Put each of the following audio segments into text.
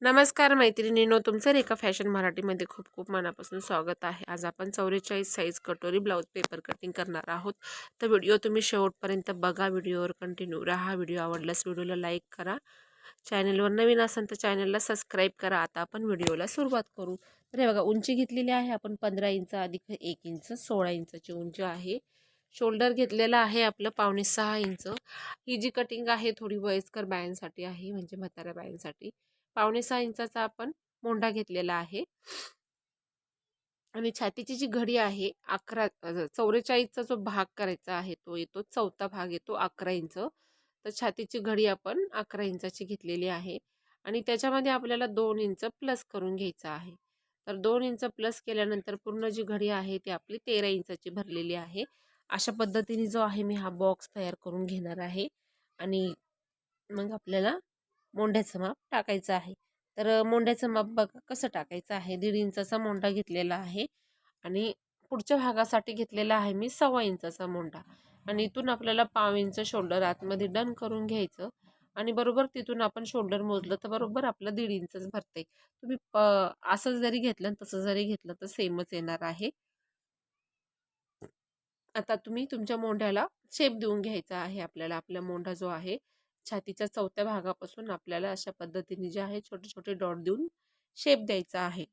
नमस्कार मैत्रिणींनो, तुमचं रेखा फॅशन मराठीमध्ये खूप खूप मनापासून स्वागत आहे. आज आपण 44 साईज कटोरी ब्लाऊज पेपर कटिंग करणार आहोत. तर व्हिडिओ तुम्ही शेवटपर्यंत बघा, व्हिडिओवर कंटिन्यू राहा. व्हिडिओ आवडल्यास व्हिडिओला लाईक करा. चॅनलवर नवीन असाल तर चॅनलला सबस्क्राईब करा. आता आपण व्हिडिओला सुरुवात करू. तर हे बघा, उंची घेतलेली आहे आपण 15 इंच अधिक 1 इंच 16 इंचाची उंची आहे. शोल्डर घेतलेला आहे आपलं 5.5 इंच. ही जी कटिंग आहे थोडी वयस्कर बायांसाठी आहे, म्हणजे म्हाताऱ्या बायांसाठी. 5.5 इंचाचा आपण मोंढा घेतलेला आहे आणि छातीची जी घडी आहे 44चा जो भाग करायचा आहे तो येतो, चौथा भाग येतो 11 इंच. तर छातीची घडी आपण 11 इंचाची घेतलेली आहे आणि त्याच्यामध्ये आपल्याला 2 इंच प्लस करून घ्यायचं आहे. तर 2 इंच प्लस केल्यानंतर पूर्ण जी घडी आहे ती आपली 13 इंचाची भरलेली आहे. अशा पद्धतीने जो आहे मी हा बॉक्स तयार करून घेणार आहे आणि मग आपल्याला मोंढ्याचं माप टाकायचं आहे. तर मोंढ्याचं माप बघा कसं टाकायचं आहे. 1.5 इंचाचा मोंढा घेतलेला आहे आणि पुढच्या भागासाठी घेतलेला आहे मी 1.25 इंचाचा मोंढा आणि इथून आपल्याला 1/2 इंच शोल्डर आतमध्ये डन करून घ्यायचं आणि बरोबर तिथून आपण शोल्डर मोजलं तर बरोबर आपलं 1.5 इंचच भरते. तुम्ही असं जरी घेतलं तसं जरी घेतलं तर सेमच येणार आहे. आता तुम्ही तुमच्या मोंढ्याला शेप देऊन घ्यायचा आहे. आपल्याला आपला मोंढा जो आहे छातीच्या चौथ्या भागापासून आपल्याला अशा पद्धतीने जे आहे छोटे छोटे डॉट देऊन शेप द्यायचा आहे.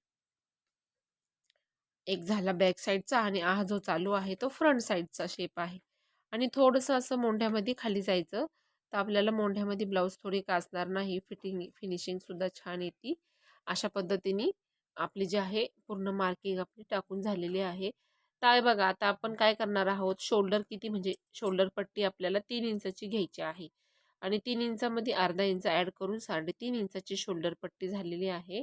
एक झाला बॅक साईडचा आणि हा जो चालू आहे तो फ्रंट साईडचा शेप आहे. आणि थोडंसं असं मोंढ्यामध्ये खाली जायचं तर आपल्याला मोंढ्यामध्ये ब्लाऊज थोडी काचणार नाही, फिनिशिंग सुद्धा छान येते. अशा पद्धतीने आपली जी आहे पूर्ण मार्किंग आपली टाकून झालेली आहे. तर बघा, आता आपण काय करणार आहोत, शोल्डर किती म्हणजे शोल्डर पट्टी आपल्याला 3 इंचाची घ्यायची आहे आणि 3 इंचामध्ये अर्धा इंच ॲड करून 3.5 इंचाची शोल्डर पट्टी झालेली आहे.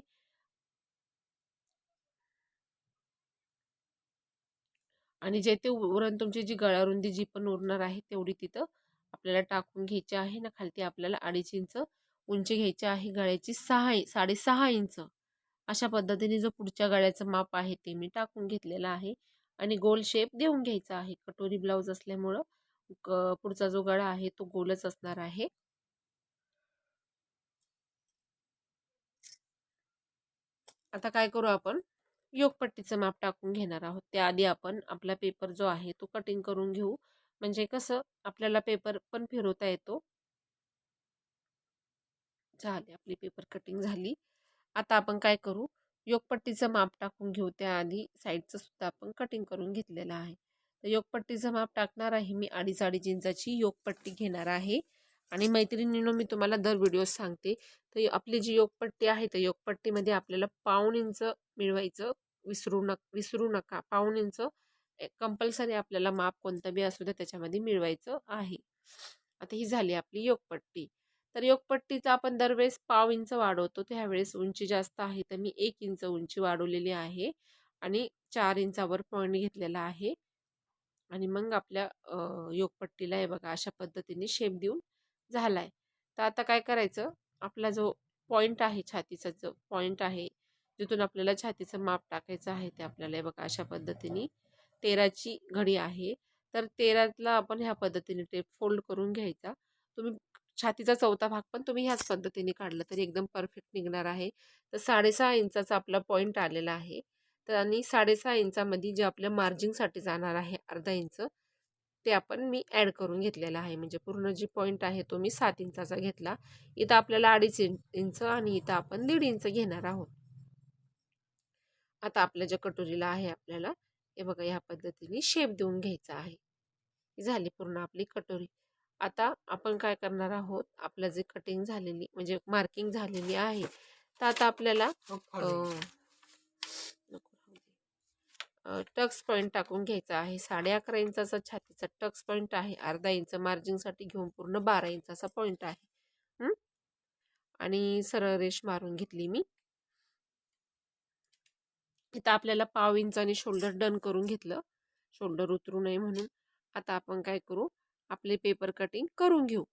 आणि जे ते उरण तुमची जी गळारुंदी जी पण उरणार आहे तेवढी तिथं आपल्याला टाकून घ्यायची आहे ना. खालती आपल्याला 2.5 इंच उंची घ्यायची आहे. गळ्याची 6.5 इंच अशा पद्धतीने जो पुढच्या गळ्याचं माप आहे ते मी टाकून घेतलेलं आहे आणि गोल शेप देऊन घ्यायचा आहे. कटोरी ब्लाऊज असल्यामुळं पुढचा जो गळा आहे तो गोलच असणार आहे. आता काय करू आपण, योगपट्टीचं माप टाकून घेणार आहोत. त्याआधी आपण आपला पेपर जो आहे तो कटिंग करून घेऊ, म्हणजे कसं आपल्याला पेपर पण फिरवता येतो. झाली आपली पेपर कटिंग झाली. आता आपण काय करू, योगपट्टीचं माप टाकून घेऊ. त्याआधी साईडचं सुद्धा आपण कटिंग करून घेतलेलं आहे. तर योगपट्टीचं माप टाकणार आहे मी. 2.5 इंचाची योगपट्टी घेणार आहे आणि मैत्रिणींनो, मी तुम्हाला दर व्हिडिओ सांगते, तर आपली जी योगपट्टी आहे तर योगपट्टीमध्ये आपल्याला 1/2 इंच मिळवायचं. विसरू नका. 1/2 इंच कंपल्सरी आपल्याला माप कोणतं बी असू द्या त्याच्यामध्ये मिळवायचं आहे. आता ही झाली आपली योगपट्टी. तर योगपट्टीचा आपण दरवेळेस 1/2 इंच वाढवतो. त्यावेळेस उंची जास्त आहे तर मी 1 इंच उंची वाढवलेली आहे आणि 4 इंचावर पॉईंट घेतलेला आहे आणि मग आपल्या योगपट्टीला हे बघा अशा पद्धतीने शेप देऊन झालाय. तर आता काय करायचं, आपला जो पॉईंट आहे, छातीचा जो पॉईंट आहे जिथून आपल्याला छातीचं माप टाकायचं आहे ते आपल्याला हे बघा अशा पद्धतीने 13ची घडी आहे. तर 13ला आपण ह्या पद्धतीने टेप फोल्ड करून घ्यायचा. तुम्ही छातीचा चौथा भाग पण तुम्ही ह्याच पद्धतीने काढला तरी एकदम परफेक्ट निघणार आहे. तर 6.5 इंचाचा आपला पॉईंट आलेला आहे. तर आणि 6.5 इंचामध्ये जे आपल्या मार्जिनसाठी जाणार आहे अर्धा इंच, ते आपण मी ॲड करून घेतलेलं आहे. म्हणजे पूर्ण जी पॉईंट आहे तो मी 7 इंचाचा घेतला. इथं आपल्याला 2.5 इंच आणि इथं आपण 1.5 इंच घेणार आहोत. आता आपल्या ज्या कटोरीला आहे आपल्याला हे बघा ह्या पद्धतीने शेप देऊन घ्यायचा आहे. झाली पूर्ण आपली कटोरी. आता आपण काय करणार आहोत, आपलं जे कटिंग झालेली म्हणजे मार्किंग झालेली आहे, तर आता आपल्याला टक्स पॉईंट टाकून घ्यायचा आहे. 11.5 इंचाचा छातीचा टक्स पॉईंट आहे. अर्धा इंच मार्जिनसाठी घेऊन पूर्ण 12 इंचाचा पॉईंट आहे. आणि सरळ रेष मारून घेतली मी. इथं आपल्याला 1/2 इंचाने शोल्डर डन करून घेतलं, शोल्डर उतरू नये म्हणून. आता आपण काय करू, आपले पेपर कटिंग करून घेऊ.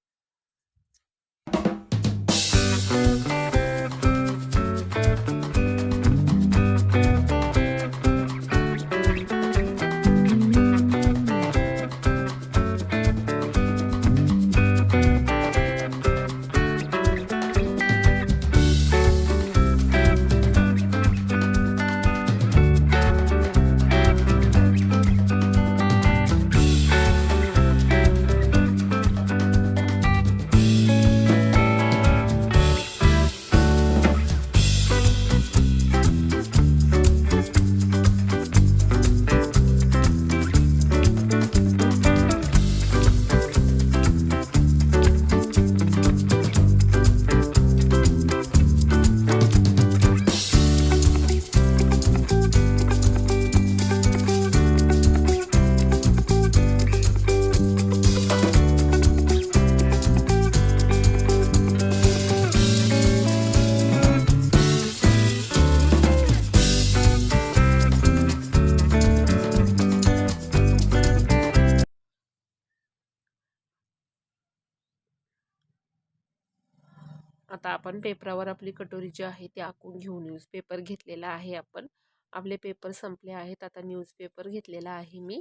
आता आपण पेपरावर आपली कटोरी जी आहे ती आखून घेऊ. न्यूजपेपर घेतलेला आहे आपण. आपले पेपर संपले आहेत. आता न्यूजपेपर घेतलेला आहे मी.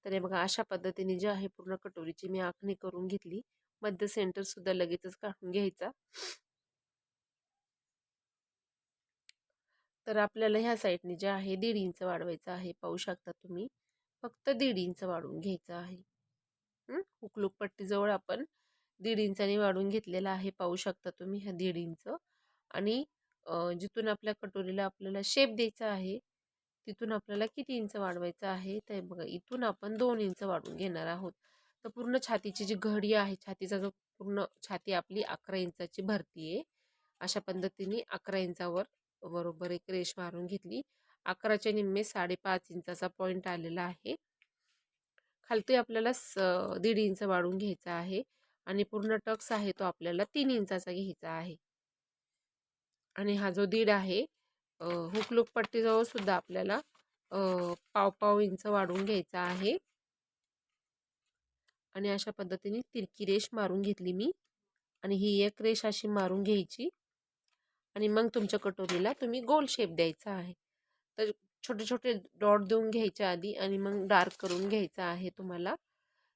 तर हे बघा अशा पद्धतीने जी आहे पूर्ण कटोरीची मी आखणी करून घेतली. मध्य सेंटर सुद्धा लगेचच काढून घ्यायचा. तर आपल्याला ह्या साईडने जे आहे 1.5 इंच वाढवायचं आहे. पाहू शकता तुम्ही. फक्त 1.5 इंच वाढवून घ्यायचं आहे. हुकलूक पट्टीजवळ आपण 1.5 इंचाने वाढवून घेतलेला आहे. पाहू शकता तुम्ही हा 1.5 इंच. आणि जिथून आपल्या कटोरीला आपल्याला शेप द्यायचा आहे तिथून आपल्याला किती इंच वाढवायचं आहे ते बघा. इथून आपण 2 इंच वाढवून घेणार आहोत. तर पूर्ण छातीची जी घडी आहे, छातीचा जो पूर्ण छाती आपली 11 इंचाची भरती आहे. अशा पद्धतीने 11 इंचावर बरोबर एक रेष मारून घेतली. 11च्या निम्मे 5.5 इंचाचा पॉईंट आलेला आहे. खालती आपल्याला 1.5 इंच वाढवून घ्यायचा आहे आणि पूर्ण टक्स आहे तो आपल्याला 3 इंचाचा घ्यायचा आहे. आणि हा जो 1.5 आहे हुकलूक पट्टीजवळ सुद्धा आपल्याला पाव इंच वाढवून घ्यायचा आहे. आणि अशा पद्धतीने तिरकी रेष मारून घेतली मी. आणि ही एक रेष अशी मारून घ्यायची आणि मग तुमच्या कटोरीला तुम्ही गोल शेप द्यायचा आहे. तर छोटे छोटे डॉट देऊन घ्यायचे आधी आणि मग डार्क करून घ्यायचा आहे तुम्हाला.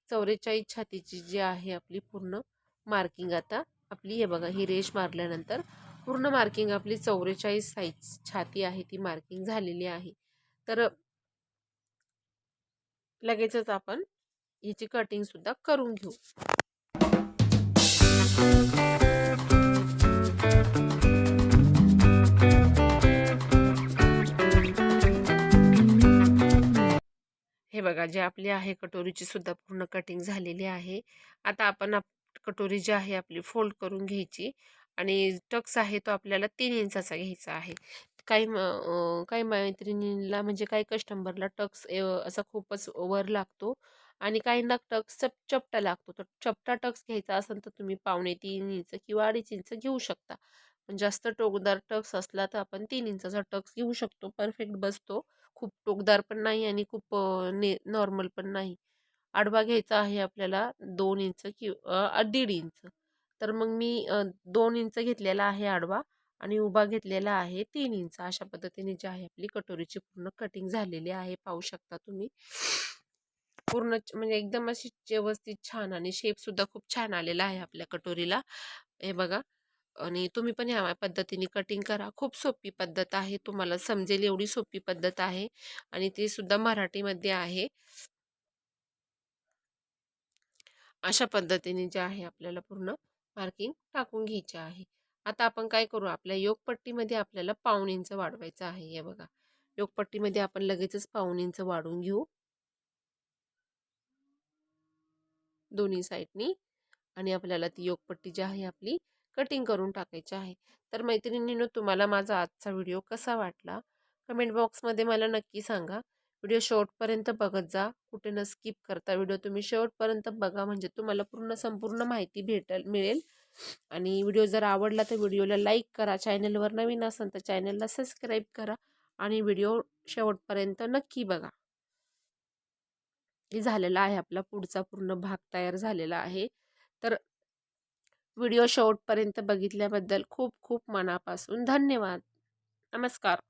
44 छातीची जी आहे आपली पूर्ण मार्किंग आता आपली हे बघा, ही रेष मारल्यानंतर पूर्ण मार्किंग आपली 44 साईज छाती आहे ती मार्किंग झालेली आहे. तर लगेचच आपण ह्याची कटिंग सुद्धा करून घेऊ. हे बघा, जे आपली आहे कटोरीची सुद्धा पूर्ण कटिंग झालेली आहे. आता आपण कटोरी जी आहे आपली फोल्ड करून घ्यायची आणि टक्स आहे तो आपल्याला 3 इंचाचा घ्यायचा आहे. काही मैत्रिणींना म्हणजे काही कस्टमरला टक्स असा खूपच वर लागतो आणि काहींना टक्स चपटा लागतो. तर चपटा टक्स घ्यायचा असेल तर तुम्ही 2.5 इंच किंवा 2.5 इंच घेऊ शकता. पण जास्त टोकदार टक्स असला तर आपण 3 इंचाचा टक्स घेऊ शकतो. परफेक्ट बसतो. खूप टोकदार पण नाही आणि खूप नॉर्मल पण नाही. आडवा घ्यायचा आहे आपल्याला 2 इंच किंवा 1.5 इंच. तर मग मी 2 इंच घेतलेला आहे आडवा आणि उभा घेतलेला आहे 3 इंच. अशा पद्धतीने जी आहे आपली कटोरीची पूर्ण कटिंग झालेली आहे. पाहू शकता तुम्ही. पूर्ण म्हणजे एकदम अशी व्यवस्थित छान आणि शेप सुद्धा खूप छान आलेला आहे आपल्या कटोरीला. हे बघा. आणि तुम्ही पण ह्या पद्धतीने कटिंग करा. खूप सोपी पद्धत आहे. तुम्हाला समजेल एवढी सोपी पद्धत आहे आणि ती सुद्धा मराठीमध्ये आहे. अशा पद्धतीने जे आहे आपल्याला पूर्ण मार्किंग टाकून घ्यायचे आहे. आता आपण काय करू, आपल्या योगपट्टीमध्ये आपल्याला 1/2 इंच वाढवायचं आहे. हे बघा, योगपट्टीमध्ये आपण लगेचच 1/2 इंच वाढवून घेऊ दोन्ही साईडनी. आणि आपल्याला ती योगपट्टी जी आहे आपली कटिंग करून टाकायची आहे. तर मैत्रिणींनो, तुम्हाला माझा आजचा व्हिडिओ कसा वाटला कमेंट बॉक्समध्ये मला नक्की सांगा. व्हिडिओ शेवटपर्यंत बघत जा, कुठे न स्किप करता व्हिडिओ तुम्ही शेवटपर्यंत बघा, म्हणजे तुम्हाला संपूर्ण माहिती मिळेल. आणि व्हिडिओ जर आवडला तर व्हिडिओला लाईक करा. चॅनलवर नवीन असाल तर चॅनलला सबस्क्राईब करा आणि व्हिडिओ शेवटपर्यंत नक्की बघा. हे झालेला आहे आपला पुढचा पूर्ण भाग तयार झालेला आहे. तर व्हिडिओ शेवटपर्यंत बघितल्याबद्दल खूप खूप मनापासून धन्यवाद. नमस्कार.